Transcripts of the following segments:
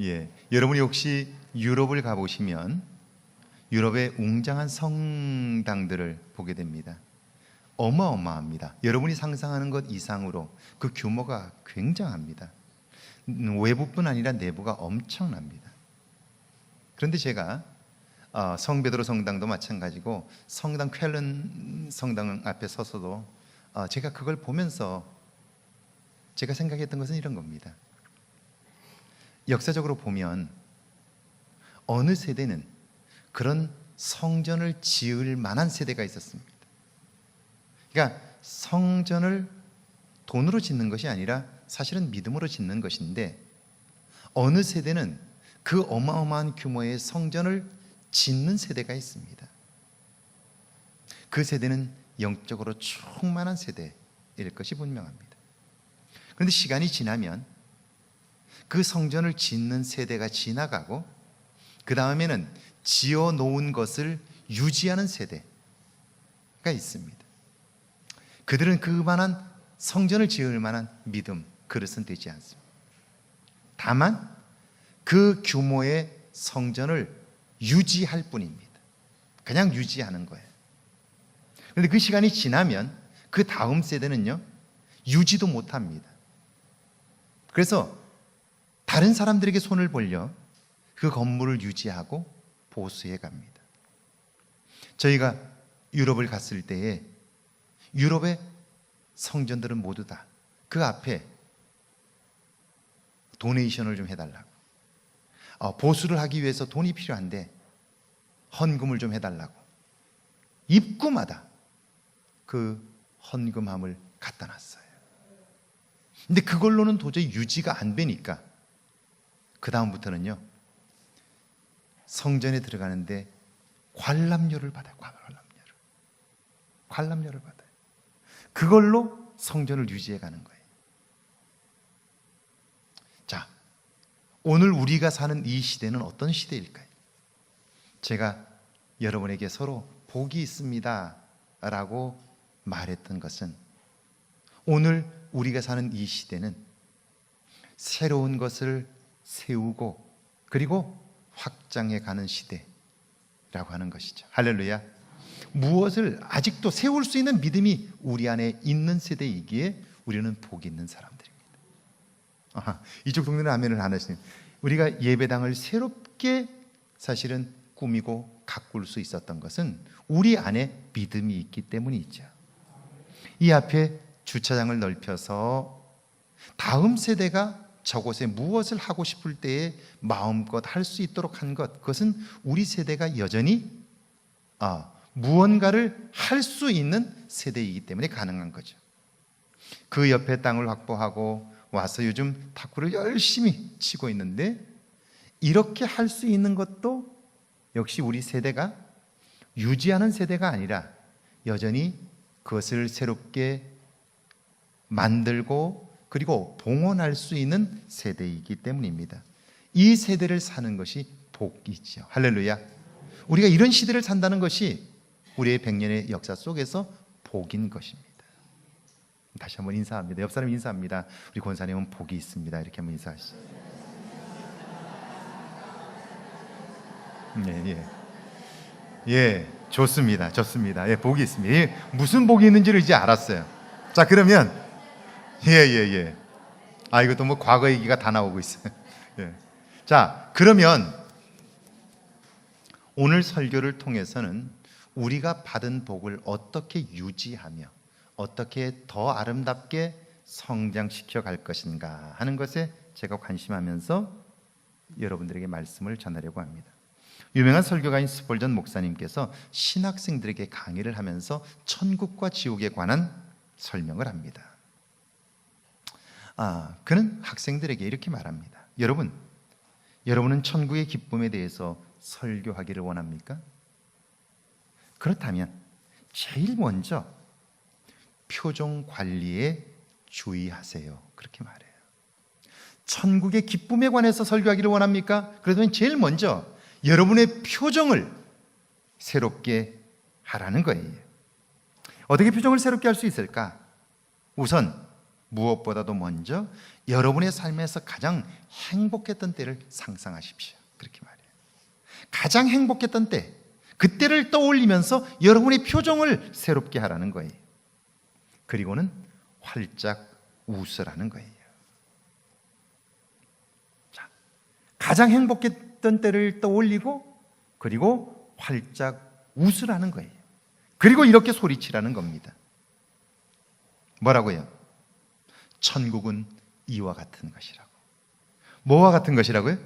예, 여러분이 혹시 유럽을 가보시면 유럽의 웅장한 성당들을 보게 됩니다. 어마어마합니다. 여러분이 상상하는 것 이상으로 그 규모가 굉장합니다. 외부뿐 아니라 내부가 엄청납니다. 그런데 제가 성 베드로 성당도 마찬가지고 성당 쾰른 성당 앞에 서서도 제가 그걸 보면서 제가 생각했던 것은 이런 겁니다. 역사적으로 보면 어느 세대는 그런 성전을 지을 만한 세대가 있었습니다. 그러니까 성전을 돈으로 짓는 것이 아니라 사실은 믿음으로 짓는 것인데, 어느 세대는 그 어마어마한 규모의 성전을 짓는 세대가 있습니다. 그 세대는 영적으로 충만한 세대일 것이 분명합니다. 그런데 시간이 지나면 그 성전을 짓는 세대가 지나가고 그 다음에는 지어놓은 것을 유지하는 세대가 있습니다. 그들은 그만한 성전을 지을 만한 믿음, 그릇은 되지 않습니다. 다만 그 규모의 성전을 유지할 뿐입니다. 그냥 유지하는 거예요. 그런데 그 시간이 지나면 그 다음 세대는요, 유지도 못합니다. 그래서 다른 사람들에게 손을 벌려 그 건물을 유지하고 보수해 갑니다. 저희가 유럽을 갔을 때에 유럽의 성전들은 모두 다 그 앞에 도네이션을 좀 해달라고, 보수를 하기 위해서 돈이 필요한데 헌금을 좀 해달라고 입구마다 그 헌금함을 갖다 놨어요. 근데 그걸로는 도저히 유지가 안 되니까 그 다음부터는요, 성전에 들어가는데 관람료를 받아요. 관람료를 받아요. 그걸로 성전을 유지해 가는 거예요. 자, 오늘 우리가 사는 이 시대는 어떤 시대일까요? 제가 여러분에게 서로 복이 있습니다 라고 말했던 것은, 오늘 우리가 사는 이 시대는 새로운 것을 세우고 그리고 확장해 가는 시대라고 하는 것이죠. 할렐루야. 무엇을 아직도 세울 수 있는 믿음이 우리 안에 있는 세대이기에 우리는 복이 있는 사람들입니다. 이쪽 동네는 아멘을 안 하시네요. 우리가 예배당을 새롭게 사실은 꾸미고 가꿀 수 있었던 것은 우리 안에 믿음이 있기 때문이죠. 이 앞에 주차장을 넓혀서 다음 세대가 저곳에 무엇을 하고 싶을 때에 마음껏 할 수 있도록 한 것, 그것은 우리 세대가 여전히 무언가를 할 수 있는 세대이기 때문에 가능한 거죠. 그 옆에 땅을 확보하고 와서 요즘 탁구를 열심히 치고 있는데, 이렇게 할 수 있는 것도 역시 우리 세대가 유지하는 세대가 아니라 여전히 그것을 새롭게 만들고 그리고 봉헌할 수 있는 세대이기 때문입니다. 이 세대를 사는 것이 복이죠. 할렐루야. 우리가 이런 시대를 산다는 것이 우리의 100년의 역사 속에서 복인 것입니다. 다시 한번 인사합니다. 옆 사람 인사합니다. 우리 권사님은 복이 있습니다. 이렇게 한번 인사하시죠. 예, 좋습니다. 좋습니다. 예, 복이 있습니다. 예, 무슨 복이 있는지를 이제 알았어요. 자, 그러면 이것도 뭐 과거 얘기가 다 나오고 있어요. 예. 자, 그러면 오늘 설교를 통해서는 우리가 받은 복을 어떻게 유지하며 어떻게 더 아름답게 성장시켜 갈 것인가 하는 것에 제가 관심하면서 여러분들에게 말씀을 전하려고 합니다. 유명한 설교가인 스폴전 목사님께서 신학생들에게 강의를 하면서 천국과 지옥에 관한 설명을 합니다. 그는 학생들에게 이렇게 말합니다. 여러분은 천국의 기쁨에 대해서 설교하기를 원합니까? 그렇다면 제일 먼저 표정 관리에 주의하세요. 그렇게 말해요. 천국의 기쁨에 관해서 설교하기를 원합니까? 그렇다면 제일 먼저 여러분의 표정을 새롭게 하라는 거예요. 어떻게 표정을 새롭게 할 수 있을까? 우선 무엇보다도 먼저 여러분의 삶에서 가장 행복했던 때를 상상하십시오. 그렇게 말해요. 가장 행복했던 때, 그때를 떠올리면서 여러분의 표정을 새롭게 하라는 거예요. 그리고는 활짝 웃으라는 거예요. 자, 가장 행복했던 때를 떠올리고 그리고 활짝 웃으라는 거예요. 그리고 이렇게 소리치라는 겁니다. 뭐라고요? 천국은 이와 같은 것이라고. 뭐와 같은 것이라고요?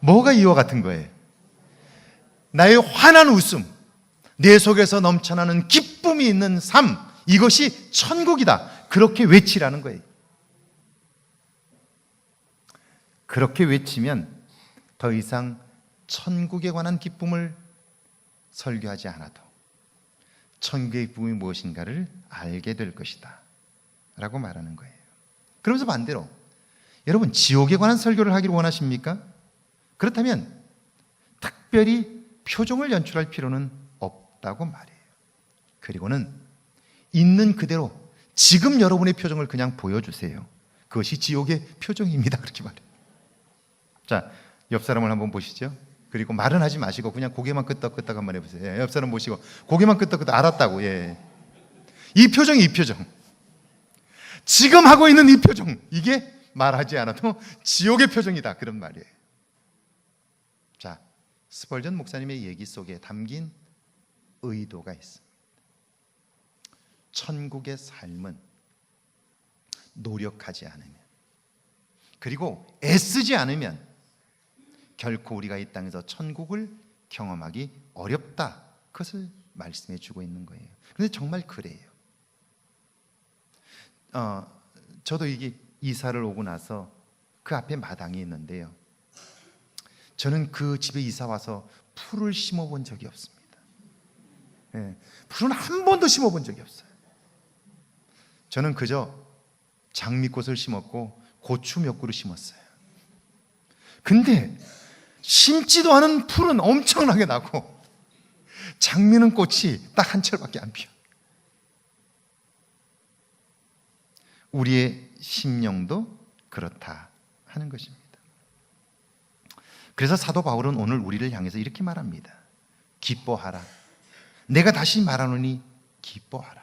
뭐가 이와 같은 거예요? 나의 환한 웃음, 내 속에서 넘쳐나는 기쁨이 있는 삶, 이것이 천국이다. 그렇게 외치라는 거예요. 그렇게 외치면 더 이상 천국에 관한 기쁨을 설교하지 않아도 천국의 기쁨이 무엇인가를 알게 될 것이다 라고 말하는 거예요. 그러면서 반대로 여러분, 지옥에 관한 설교를 하기를 원하십니까? 그렇다면 특별히 표정을 연출할 필요는 없다고 말해요. 그리고는 있는 그대로 지금 여러분의 표정을 그냥 보여주세요. 그것이 지옥의 표정입니다. 그렇게 말해요. 자, 옆 사람을 한번 보시죠. 그리고 말은 하지 마시고 그냥 고개만 끄덕끄덕 한번 해보세요. 예, 옆 사람 보시고 고개만 끄덕끄덕. 알았다고. 예. 이 표정이 이 표정. 지금 하고 있는 이 표정. 이게 말하지 않아도 지옥의 표정이다. 그런 말이에요. 자, 스펄전 목사님의 얘기 속에 담긴 의도가 있습니다. 천국의 삶은 노력하지 않으면, 그리고 애쓰지 않으면 결코 우리가 이 땅에서 천국을 경험하기 어렵다. 그것을 말씀해 주고 있는 거예요. 그런데 정말 그래요. 저도 이게 이사를 오고 나서 그 앞에 마당이 있는데요, 저는 그 집에 이사 와서 풀을 심어본 적이 없습니다. 예, 풀은 한 번도 심어본 적이 없어요. 저는 그저 장미꽃을 심었고 고추 몇 그루 심었어요. 근데 심지도 않은 풀은 엄청나게 나고 장미는 꽃이 딱 한 철밖에 안 피어요. 우리의 심령도 그렇다 하는 것입니다. 그래서 사도 바울은 오늘 우리를 향해서 이렇게 말합니다. 기뻐하라. 내가 다시 말하노니 기뻐하라.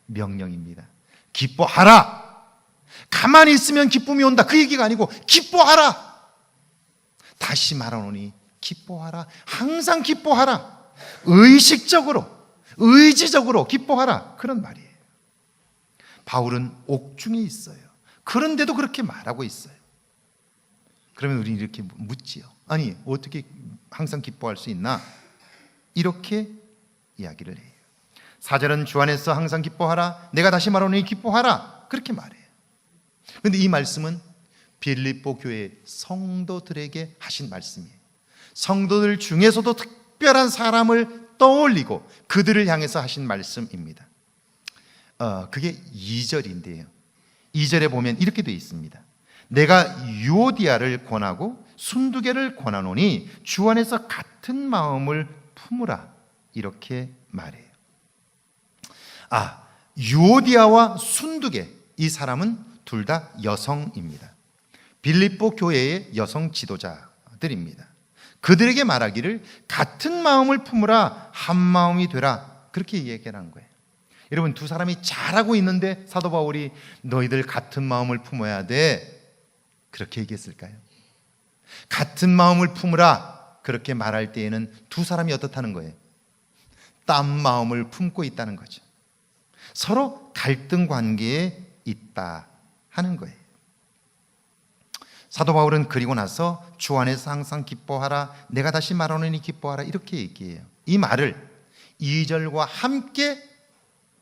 명령입니다. 기뻐하라. 가만히 있으면 기쁨이 온다. 그 얘기가 아니고 기뻐하라. 다시 말하노니 기뻐하라. 항상 기뻐하라. 의식적으로, 의지적으로 기뻐하라. 그런 말이에요. 바울은 옥중에 있어요. 그런데도 그렇게 말하고 있어요. 그러면 우리는 이렇게 묻지요. 아니, 어떻게 항상 기뻐할 수 있나? 이렇게 이야기를 해요. 4절은 주 안에서 항상 기뻐하라. 내가 다시 말하노니 기뻐하라. 그렇게 말해요. 그런데 이 말씀은 빌립보 교회 성도들에게 하신 말씀이에요. 성도들 중에서도 특별한 사람을 떠올리고 그들을 향해서 하신 말씀입니다. 그게 2절인데요. 2절에 보면 이렇게 되어 있습니다. 내가 유오디아를 권하고 순두개를 권하노니 주 안에서 같은 마음을 품으라. 이렇게 말해요. 유오디아와 순두개, 이 사람은 둘 다 여성입니다. 빌립보 교회의 여성 지도자들입니다. 그들에게 말하기를 같은 마음을 품으라, 한 마음이 되라. 그렇게 얘기하는 거예요. 여러분, 두 사람이 잘하고 있는데 사도 바울이 너희들 같은 마음을 품어야 돼, 그렇게 얘기했을까요? 같은 마음을 품으라 그렇게 말할 때에는 두 사람이 어떻다는 거예요? 딴 마음을 품고 있다는 거죠. 서로 갈등 관계에 있다 하는 거예요. 사도 바울은 그리고 나서 주 안에서 항상 기뻐하라, 내가 다시 말하노니 기뻐하라, 이렇게 얘기해요. 이 말을 2절과 함께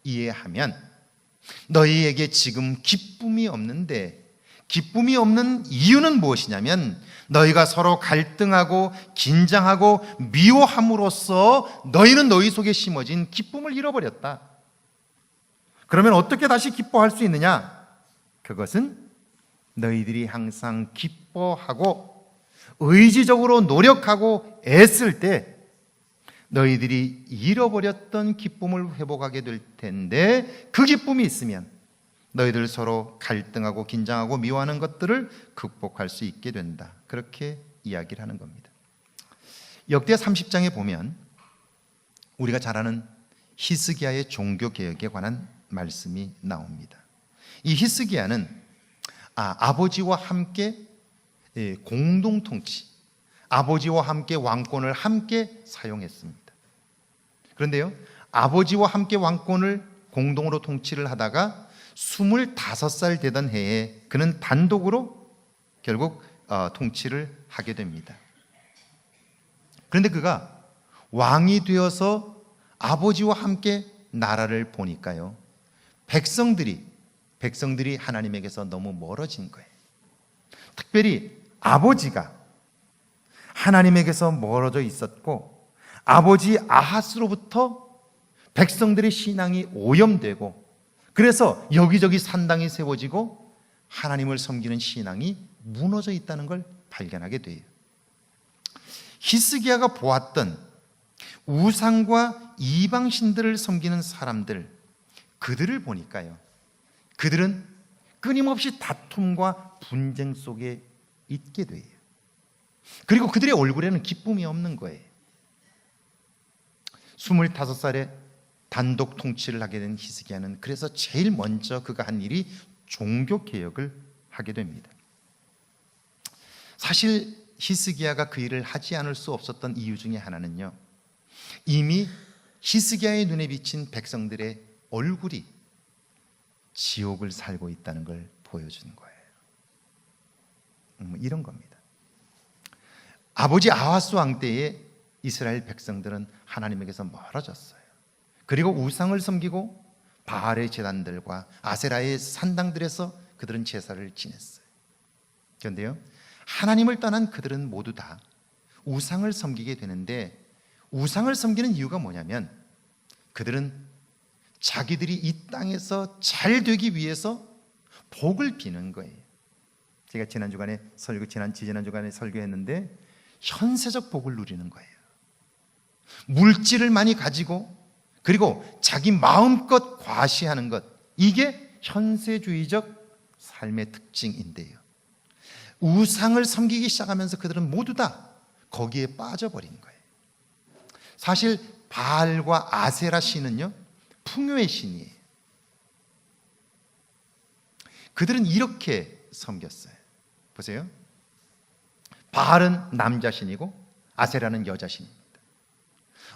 이해하면 너희에게 지금 기쁨이 없는데, 기쁨이 없는 이유는 무엇이냐면 너희가 서로 갈등하고 긴장하고 미워함으로써 너희는 너희 속에 심어진 기쁨을 잃어버렸다. 그러면 어떻게 다시 기뻐할 수 있느냐? 그것은 너희들이 항상 기뻐하고 의지적으로 노력하고 애쓸 때 너희들이 잃어버렸던 기쁨을 회복하게 될 텐데, 그 기쁨이 있으면 너희들 서로 갈등하고 긴장하고 미워하는 것들을 극복할 수 있게 된다. 그렇게 이야기를 하는 겁니다. 역대하 30장에 보면 우리가 잘 아는 히스기야의 종교개혁에 관한 말씀이 나옵니다. 이 히스기야는 아버지와 함께 공동통치, 아버지와 함께 왕권을 함께 사용했습니다. 그런데요, 아버지와 함께 왕권을 공동으로 통치를 하다가 25살 되던 해에 그는 단독으로 결국 통치를 하게 됩니다. 그런데 그가 왕이 되어서 아버지와 함께 나라를 보니까요, 백성들이 하나님에게서 너무 멀어진 거예요. 특별히 아버지가 하나님에게서 멀어져 있었고, 아버지 아하스로부터 백성들의 신앙이 오염되고, 그래서 여기저기 산당이 세워지고 하나님을 섬기는 신앙이 무너져 있다는 걸 발견하게 돼요. 히스기야가 보았던 우상과 이방신들을 섬기는 사람들, 그들을 보니까요, 그들은 끊임없이 다툼과 분쟁 속에 있게 돼요. 그리고 그들의 얼굴에는 기쁨이 없는 거예요. 25살에 단독 통치를 하게 된 히스기야는 그래서 제일 먼저 그가 한 일이 종교개혁을 하게 됩니다. 사실 히스기야가 그 일을 하지 않을 수 없었던 이유 중에 하나는요, 이미 히스기야의 눈에 비친 백성들의 얼굴이 지옥을 살고 있다는 걸 보여주는 거예요. 이런 겁니다. 아버지 아하스 왕 때에 이스라엘 백성들은 하나님에게서 멀어졌어요. 그리고 우상을 섬기고 바알의 제단들과 아세라의 산당들에서 그들은 제사를 지냈어요. 그런데요, 하나님을 떠난 그들은 모두 다 우상을 섬기게 되는데, 우상을 섬기는 이유가 뭐냐면 그들은 자기들이 이 땅에서 잘 되기 위해서 복을 비는 거예요. 제가 지난 주간에 설교했는데 현세적 복을 누리는 거예요. 물질을 많이 가지고, 그리고 자기 마음껏 과시하는 것, 이게 현세주의적 삶의 특징인데요, 우상을 섬기기 시작하면서 그들은 모두 다 거기에 빠져버린 거예요. 사실 바알과 아세라 신은요, 풍요의 신이에요. 그들은 이렇게 섬겼어요. 보세요. 바알은 남자 신이고 아세라는 여자 신입니다.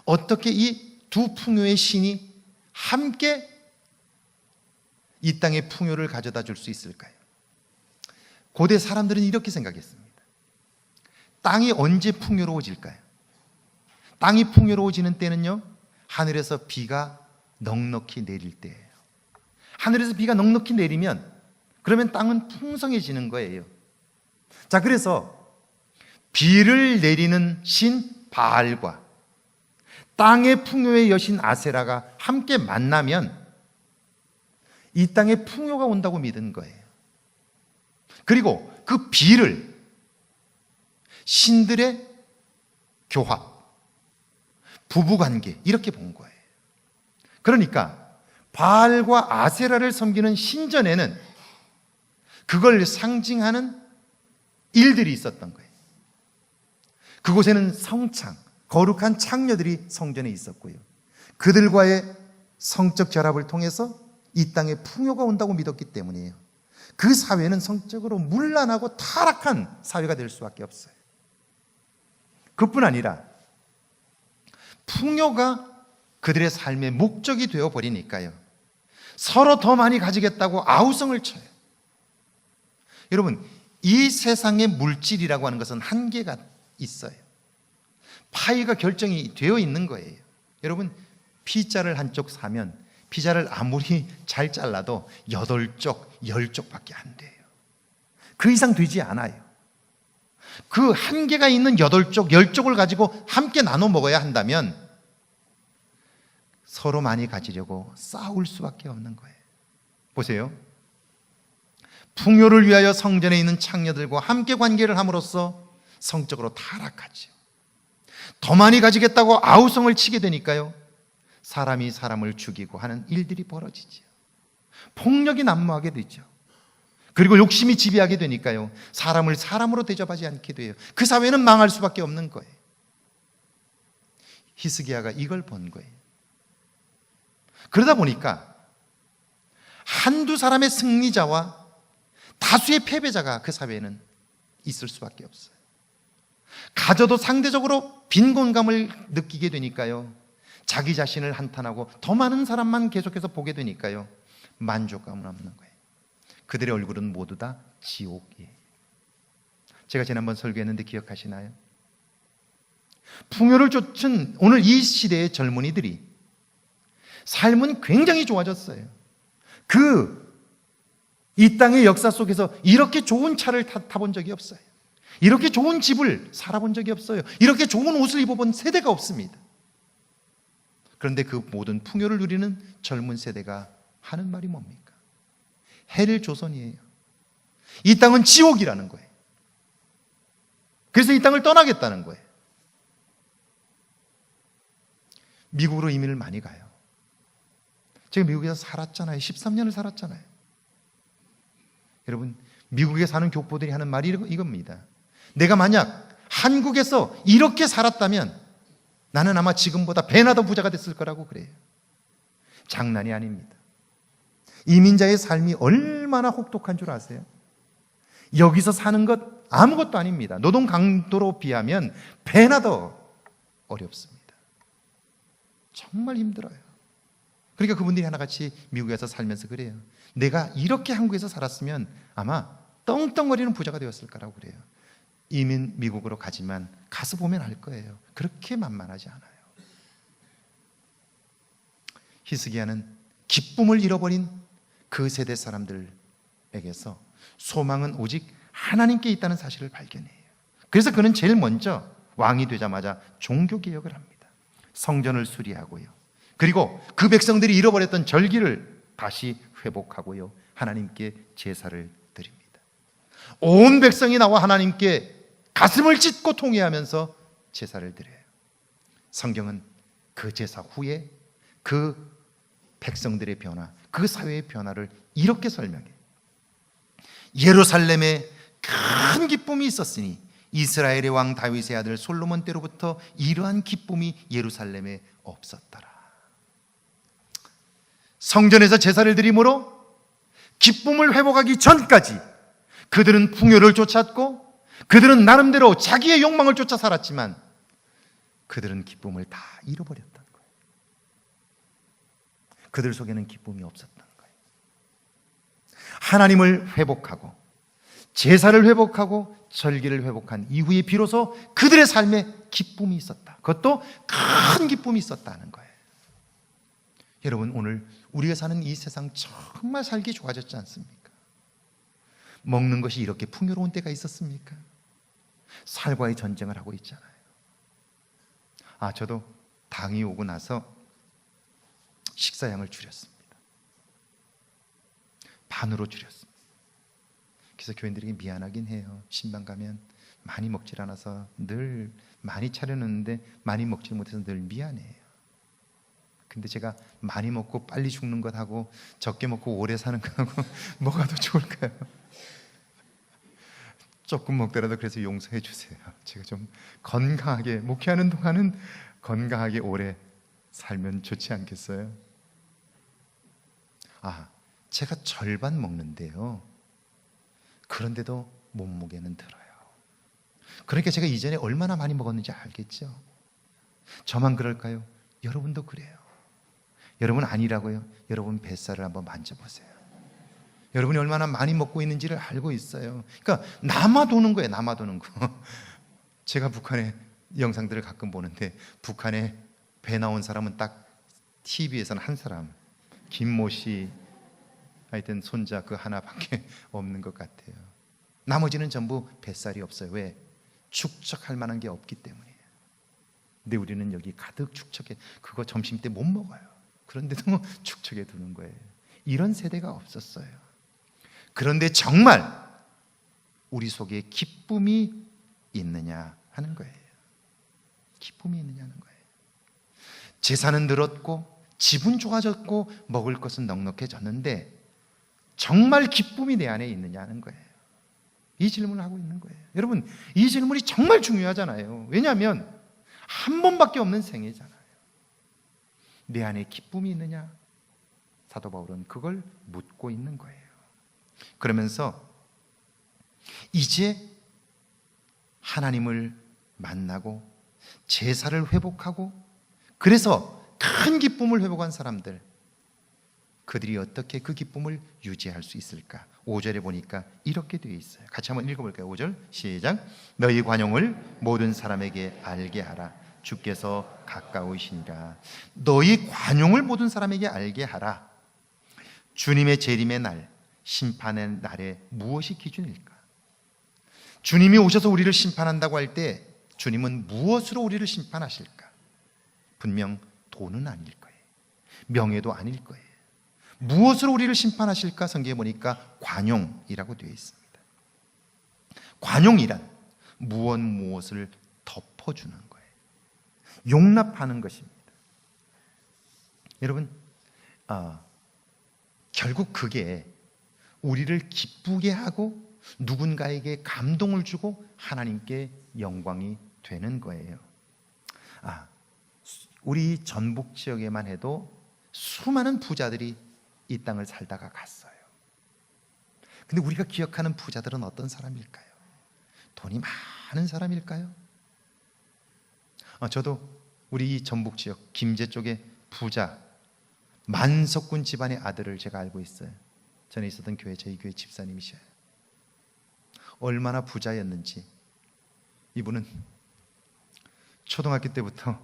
어떻게 이 두 풍요의 신이 함께 이 땅의 풍요를 가져다 줄 수 있을까요? 고대 사람들은 이렇게 생각했습니다. 땅이 언제 풍요로워질까요? 땅이 풍요로워지는 때는요, 하늘에서 비가 넉넉히 내릴 때예요. 하늘에서 비가 넉넉히 내리면 그러면 땅은 풍성해지는 거예요. 자, 그래서 비를 내리는 신 바알과 땅의 풍요의 여신 아세라가 함께 만나면 이 땅에 풍요가 온다고 믿은 거예요. 그리고 그 비를 신들의 교합, 부부관계, 이렇게 본 거예요. 그러니까 바알과 아세라를 섬기는 신전에는 그걸 상징하는 일들이 있었던 거예요. 그곳에는 성창, 거룩한 창녀들이 성전에 있었고요, 그들과의 성적 결합을 통해서 이 땅에 풍요가 온다고 믿었기 때문이에요. 그 사회는 성적으로 문란하고 타락한 사회가 될 수밖에 없어요. 그뿐 아니라 풍요가 그들의 삶의 목적이 되어버리니까요, 서로 더 많이 가지겠다고 아우성을 쳐요. 여러분, 이 세상의 물질이라고 하는 것은 한계가 있어요. 파이가 결정이 되어 있는 거예요. 여러분, 피자를 한쪽 사면 피자를 아무리 잘 잘라도 8쪽, 10쪽밖에 안 돼요. 그 이상 되지 않아요. 그 한계가 있는 8쪽, 10쪽을 가지고 함께 나눠 먹어야 한다면 서로 많이 가지려고 싸울 수밖에 없는 거예요. 보세요. 풍요를 위하여 성전에 있는 창녀들과 함께 관계를 함으로써 성적으로 타락하죠. 더 많이 가지겠다고 아우성을 치게 되니까요, 사람이 사람을 죽이고 하는 일들이 벌어지죠. 폭력이 난무하게 되죠. 그리고 욕심이 지배하게 되니까요, 사람을 사람으로 대접하지 않게 돼요. 그 사회는 망할 수밖에 없는 거예요. 히스기야가 이걸 본 거예요. 그러다 보니까 한두 사람의 승리자와 다수의 패배자가 그 사회에는 있을 수밖에 없어요. 가져도 상대적으로 빈곤감을 느끼게 되니까요, 자기 자신을 한탄하고 더 많은 사람만 계속해서 보게 되니까요, 만족감은 없는 거예요. 그들의 얼굴은 모두 다 지옥이에요. 제가 지난번 설교했는데 기억하시나요? 풍요를 쫓은 오늘 이 시대의 젊은이들이 삶은 굉장히 좋아졌어요. 이 땅의 역사 속에서 이렇게 좋은 차를 타본 적이 없어요. 이렇게 좋은 집을 살아본 적이 없어요. 이렇게 좋은 옷을 입어본 세대가 없습니다. 그런데 그 모든 풍요를 누리는 젊은 세대가 하는 말이 뭡니까? 헬 조선이에요. 이 땅은 지옥이라는 거예요. 그래서 이 땅을 떠나겠다는 거예요. 미국으로 이민을 많이 가요. 제가 미국에서 살았잖아요. 13년을 살았잖아요. 여러분, 미국에 사는 교포들이 하는 말이 이겁니다. 내가 만약 한국에서 이렇게 살았다면 나는 아마 지금보다 배나 더 부자가 됐을 거라고 그래요. 장난이 아닙니다. 이민자의 삶이 얼마나 혹독한 줄 아세요? 여기서 사는 것 아무것도 아닙니다. 노동 강도로 비하면 배나 더 어렵습니다. 정말 힘들어요. 그러니까 그분들이 하나같이 미국에서 살면서 그래요. 내가 이렇게 한국에서 살았으면 아마 떵떵거리는 부자가 되었을 거라고 그래요. 이민 미국으로 가지만 가서 보면 알 거예요. 그렇게 만만하지 않아요. 히스기야는 기쁨을 잃어버린 그 세대 사람들에게서 소망은 오직 하나님께 있다는 사실을 발견해요. 그래서 그는 제일 먼저 왕이 되자마자 종교개혁을 합니다. 성전을 수리하고요, 그리고 그 백성들이 잃어버렸던 절기를 다시 회복하고요, 하나님께 제사를 드립니다. 온 백성이 나와 하나님께 가슴을 찢고 통회하면서 제사를 드려요. 성경은 그 제사 후에 그 백성들의 변화, 그 사회의 변화를 이렇게 설명해요. 예루살렘에 큰 기쁨이 있었으니 이스라엘의 왕 다윗의 아들 솔로몬 때로부터 이러한 기쁨이 예루살렘에 없었더라. 성전에서 제사를 드림으로 기쁨을 회복하기 전까지 그들은 풍요를 쫓았고 그들은 나름대로 자기의 욕망을 쫓아 살았지만 그들은 기쁨을 다 잃어버렸던 거예요. 그들 속에는 기쁨이 없었던 거예요. 하나님을 회복하고 제사를 회복하고 절기를 회복한 이후에 비로소 그들의 삶에 기쁨이 있었다. 그것도 큰 기쁨이 있었다는 거예요. 여러분, 오늘 우리가 사는 이 세상 정말 살기 좋아졌지 않습니까? 먹는 것이 이렇게 풍요로운 때가 있었습니까? 살과의 전쟁을 하고 있잖아요. 저도 당이 오고 나서 식사량을 줄였습니다. 반으로 줄였습니다. 그래서 교인들에게 미안하긴 해요. 신방 가면 많이 먹질 않아서 늘 많이 차려놓는데 많이 먹지 못해서 늘 미안해요. 근데 제가 많이 먹고 빨리 죽는 것하고 적게 먹고 오래 사는 것하고 뭐가 더 좋을까요? 조금 먹더라도 그래서 용서해 주세요. 제가 좀 건강하게 목회하는 동안은 건강하게 오래 살면 좋지 않겠어요? 제가 절반 먹는데요, 그런데도 몸무게는 들어요. 그러니까 제가 이전에 얼마나 많이 먹었는지 알겠죠? 저만 그럴까요? 여러분도 그래요. 여러분 아니라고요? 여러분 뱃살을 한번 만져보세요. 여러분이 얼마나 많이 먹고 있는지를 알고 있어요. 그러니까 남아도는 거예요. 남아도는 거. 제가 북한의 영상들을 가끔 보는데 북한에 배 나온 사람은 딱 TV에서는 한 사람, 김모 씨, 하여튼 손자 그 하나밖에 없는 것 같아요. 나머지는 전부 뱃살이 없어요. 왜? 축적할 만한 게 없기 때문이에요. 근데 우리는 여기 가득 축적해, 그거 점심 때 못 먹어요. 그런데도 축적해 두는 거예요. 이런 세대가 없었어요. 그런데 정말 우리 속에 기쁨이 있느냐 하는 거예요. 기쁨이 있느냐 하는 거예요. 재산은 늘었고 집은 좋아졌고 먹을 것은 넉넉해졌는데 정말 기쁨이 내 안에 있느냐는 거예요. 이 질문을 하고 있는 거예요. 여러분, 이 질문이 정말 중요하잖아요. 왜냐하면 한 번밖에 없는 생애잖아요. 내 안에 기쁨이 있느냐? 사도 바울은 그걸 묻고 있는 거예요. 그러면서 이제 하나님을 만나고 제사를 회복하고 그래서 큰 기쁨을 회복한 사람들, 그들이 어떻게 그 기쁨을 유지할 수 있을까? 5절에 보니까 이렇게 되어 있어요. 같이 한번 읽어볼까요? 5절 시작. 너희 관용을 모든 사람에게 알게 하라. 주께서 가까우시니라. 너희 관용을 모든 사람에게 알게 하라. 주님의 재림의 날, 심판의 날에 무엇이 기준일까? 주님이 오셔서 우리를 심판한다고 할 때 주님은 무엇으로 우리를 심판하실까? 분명 돈은 아닐 거예요. 명예도 아닐 거예요. 무엇으로 우리를 심판하실까? 성경에 보니까 관용이라고 되어 있습니다. 관용이란 무엇을 덮어주는 거예요. 용납하는 것입니다. 여러분, 결국 그게 우리를 기쁘게 하고 누군가에게 감동을 주고 하나님께 영광이 되는 거예요. 우리 전북 지역에만 해도 수많은 부자들이 이 땅을 살다가 갔어요. 근데 우리가 기억하는 부자들은 어떤 사람일까요? 돈이 많은 사람일까요? 저도 우리 전북 지역 김제 쪽에 부자 만석군 집안의 아들을 제가 알고 있어요. 전에 있었던 교회, 저희 교회 집사님이셔요. 얼마나 부자였는지 이분은 초등학교 때부터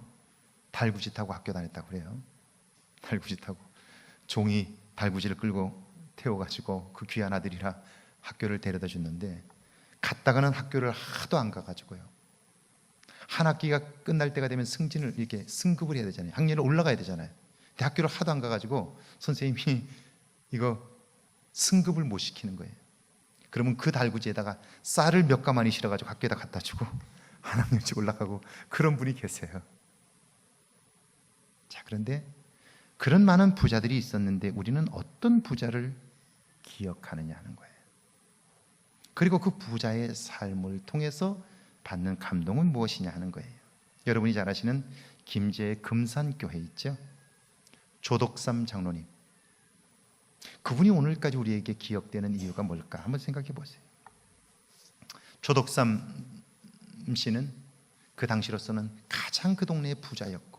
달구지 타고 학교 다녔다고 그래요. 달구지 타고 종이 달구지를 끌고 태워가지고 그 귀한 아들이라 학교를 데려다 줬는데 갔다가는 학교를 하도 안 가가지고요. 한 학기가 끝날 때가 되면 승진을 이렇게 승급을 해야 되잖아요. 학년을 올라가야 되잖아요. 근데 학교를 하도 안 가가지고 선생님이 이거 승급을 못 시키는 거예요. 그러면 그 달구지에다가 쌀을 몇 가마니 실어가지고 학교에다 갖다 주고 한 학년씩 올라가고 그런 분이 계세요. 자, 그런데 그런 많은 부자들이 있었는데 우리는 어떤 부자를 기억하느냐 하는 거예요. 그리고 그 부자의 삶을 통해서 받는 감동은 무엇이냐 하는 거예요. 여러분이 잘 아시는 김제의 금산교회 있죠? 조덕삼 장로님, 그분이 오늘까지 우리에게 기억되는 이유가 뭘까? 한번 생각해 보세요. 조덕삼 씨는 그 당시로서는 가장 그 동네의 부자였고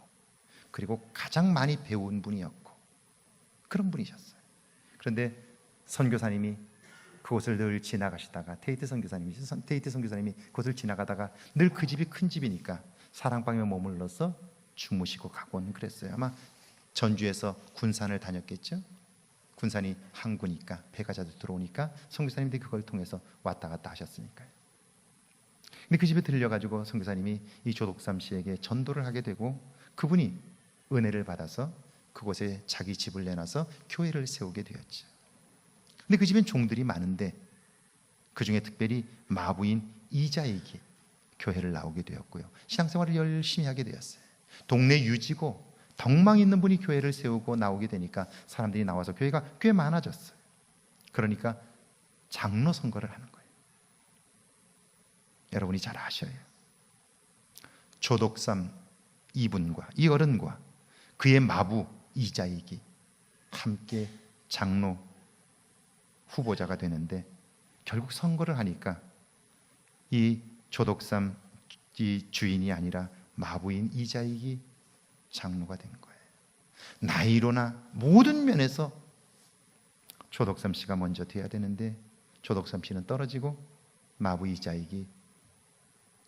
그리고 가장 많이 배운 분이었고 그런 분이셨어요. 그런데 선교사님이 그곳을 늘 지나가시다가 테이트 선교사님이 그곳을 지나가다가 늘 그 집이 큰 집이니까 사랑방에 머물러서 주무시고 가곤 그랬어요. 아마 전주에서 군산을 다녔겠죠. 군산이 항구니까 배가 자주 들어오니까 선교사님들이 그걸 통해서 왔다 갔다 하셨으니까요. 근데 그 집에 들려가지고 선교사님이 이 조덕삼 씨에게 전도를 하게 되고 그분이 은혜를 받아서 그곳에 자기 집을 내놔서 교회를 세우게 되었죠. 근데 그 집엔 종들이 많은데 그 중에 특별히 마부인 이자에게 교회를 나오게 되었고요. 신앙생활을 열심히 하게 되었어요. 동네 유지고 덕망 있는 분이 교회를 세우고 나오게 되니까 사람들이 나와서 교회가 꽤 많아졌어요. 그러니까 장로 선거를 하는 거예요. 여러분이 잘 아셔요. 조덕삼 이분과 이 어른과 그의 마부 이자익이 함께 장로 후보자가 되는데 결국 선거를 하니까 이 조덕삼 이 주인이 아니라 마부인 이자익이 장로가 된 거예요. 나이로나 모든 면에서 조덕삼 씨가 먼저 돼야 되는데 조덕삼 씨는 떨어지고 마부 이자익이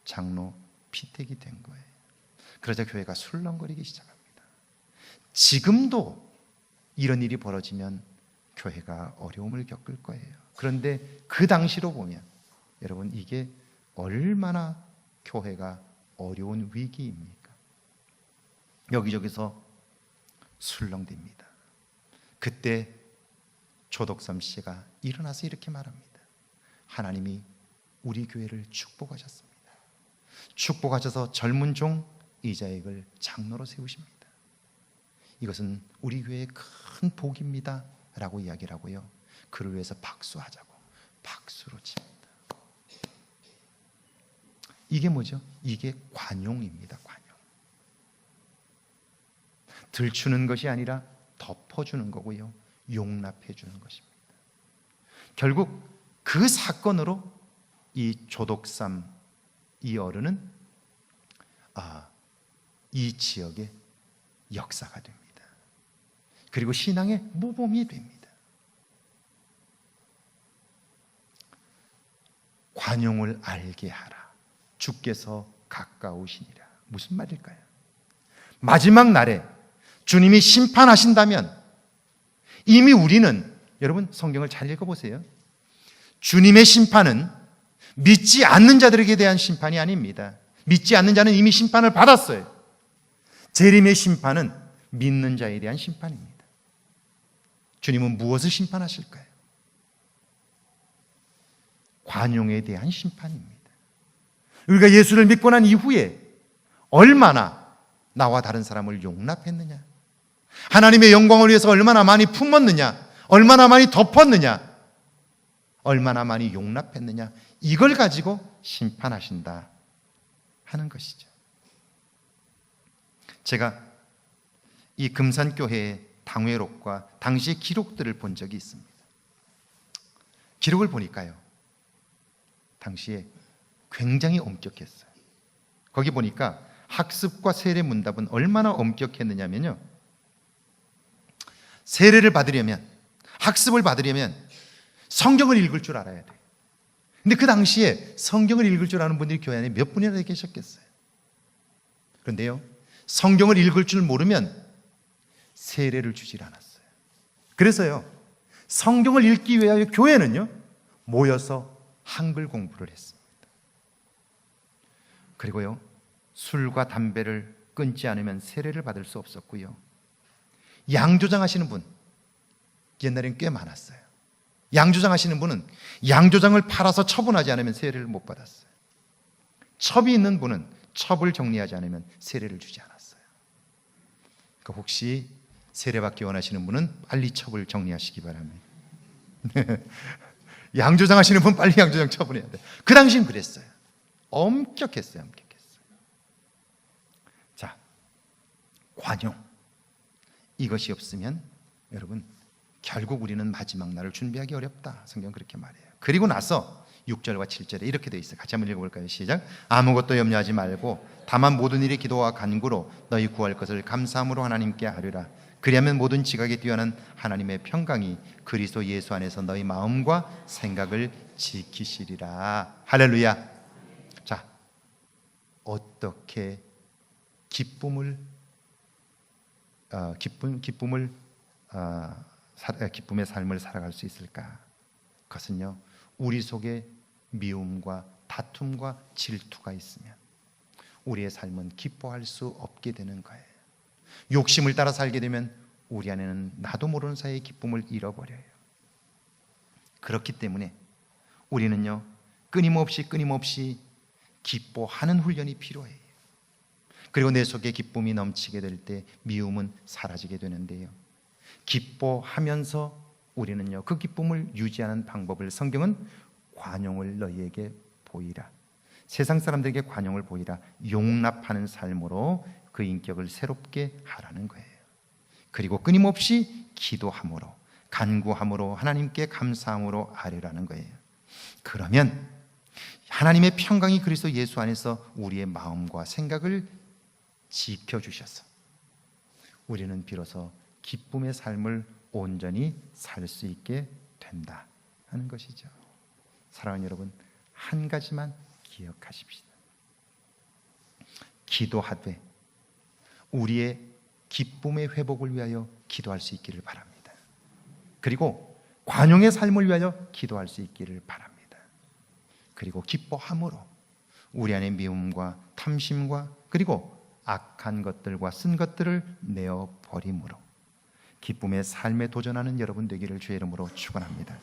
장로 피택이 된 거예요. 그러자 교회가 술렁거리기 시작합니다. 지금도 이런 일이 벌어지면 교회가 어려움을 겪을 거예요. 그런데 그 당시로 보면 여러분 이게 얼마나 교회가 어려운 위기입니까? 여기저기서 술렁댑니다. 그때 조덕삼 씨가 일어나서 이렇게 말합니다. 하나님이 우리 교회를 축복하셨습니다. 축복하셔서 젊은 종 이자익을 장로로 세우십니다. 이것은 우리 교회의 큰 복입니다 라고 이야기를 하고요. 그를 위해서 박수하자고 박수로 칩니다. 이게 뭐죠? 이게 관용입니다. 관용. 들추는 것이 아니라 덮어주는 거고요, 용납해 주는 것입니다. 결국 그 사건으로 이 조독삼 이 어른은 이 지역의 역사가 됩니다. 그리고 신앙의 모범이 됩니다. 관용을 알게 하라. 주께서 가까우시니라. 무슨 말일까요? 마지막 날에 주님이 심판하신다면 이미 우리는, 여러분 성경을 잘 읽어보세요. 주님의 심판은 믿지 않는 자들에게 대한 심판이 아닙니다. 믿지 않는 자는 이미 심판을 받았어요. 재림의 심판은 믿는 자에 대한 심판입니다. 주님은 무엇을 심판하실까요? 관용에 대한 심판입니다. 우리가 예수를 믿고 난 이후에 얼마나 나와 다른 사람을 용납했느냐, 하나님의 영광을 위해서 얼마나 많이 품었느냐, 얼마나 많이 덮었느냐, 얼마나 많이 용납했느냐, 이걸 가지고 심판하신다 하는 것이죠. 제가 이 금산교회의 당회록과 당시의 기록들을 본 적이 있습니다. 기록을 보니까요, 당시에 굉장히 엄격했어요. 거기 보니까 학습과 세례 문답은 얼마나 엄격했느냐면요, 세례를 받으려면, 학습을 받으려면 성경을 읽을 줄 알아야 돼요. 근데 그 당시에 성경을 읽을 줄 아는 분들이 교회 안에 몇 분이나 계셨겠어요. 그런데요, 성경을 읽을 줄 모르면 세례를 주질 않았어요. 그래서요, 성경을 읽기 위하여 교회는요 모여서 한글 공부를 했습니다. 그리고요, 술과 담배를 끊지 않으면 세례를 받을 수 없었고요, 양조장 하시는 분 옛날엔 꽤 많았어요. 양조장 하시는 분은 양조장을 팔아서 처분하지 않으면 세례를 못 받았어요. 첩이 있는 분은 첩을 정리하지 않으면 세례를 주지 않았어요. 그러니까 혹시 세례받기 원하시는 분은 빨리 첩을 정리하시기 바랍니다. 양조장 하시는 분 빨리 양조장 처분해야 돼요. 그 당시엔 그랬어요. 엄격했어요. 엄격했어요. 자, 관용, 이것이 없으면 여러분 결국 우리는 마지막 날을 준비하기 어렵다. 성경 그렇게 말해요. 그리고 나서 6절과 7절에 이렇게 되어 있어요. 같이 한번 읽어볼까요? 시작. 아무것도 염려하지 말고 다만 모든 일에 기도와 간구로 너희 구할 것을 감사함으로 하나님께 아뢰라. 그리하면 모든 지각에 뛰어난 하나님의 평강이 그리스도 예수 안에서 너희 마음과 생각을 지키시리라. 할렐루야. 자, 어떻게 기쁨의 삶을 살아갈 수 있을까? 그것은요, 우리 속에 미움과 다툼과 질투가 있으면 우리의 삶은 기뻐할 수 없게 되는 거예요. 욕심을 따라 살게 되면 우리 안에는 나도 모르는 사이에 기쁨을 잃어버려요. 그렇기 때문에 우리는요, 끊임없이 기뻐하는 훈련이 필요해요. 그리고 내 속에 기쁨이 넘치게 될 때 미움은 사라지게 되는데요, 기뻐하면서 우리는요, 그 기쁨을 유지하는 방법을 성경은 관용을 너희에게 보이라, 세상 사람들에게 관용을 보이라, 용납하는 삶으로 그 인격을 새롭게 하라는 거예요. 그리고 끊임없이 기도함으로, 간구함으로, 하나님께 감사함으로 아뢰라는 거예요. 그러면 하나님의 평강이 그리스도 예수 안에서 우리의 마음과 생각을 지켜주셔서 우리는 비로소 기쁨의 삶을 온전히 살 수 있게 된다 하는 것이죠. 사랑하는 여러분, 한 가지만 기억하십시다. 기도하되 우리의 기쁨의 회복을 위하여 기도할 수 있기를 바랍니다. 그리고 관용의 삶을 위하여 기도할 수 있기를 바랍니다. 그리고 기뻐함으로 우리 안의 미움과 탐심과 그리고 악한 것들과 쓴 것들을 내어 버림으로 기쁨의 삶에 도전하는 여러분 되기를 주의 이름으로 축원합니다.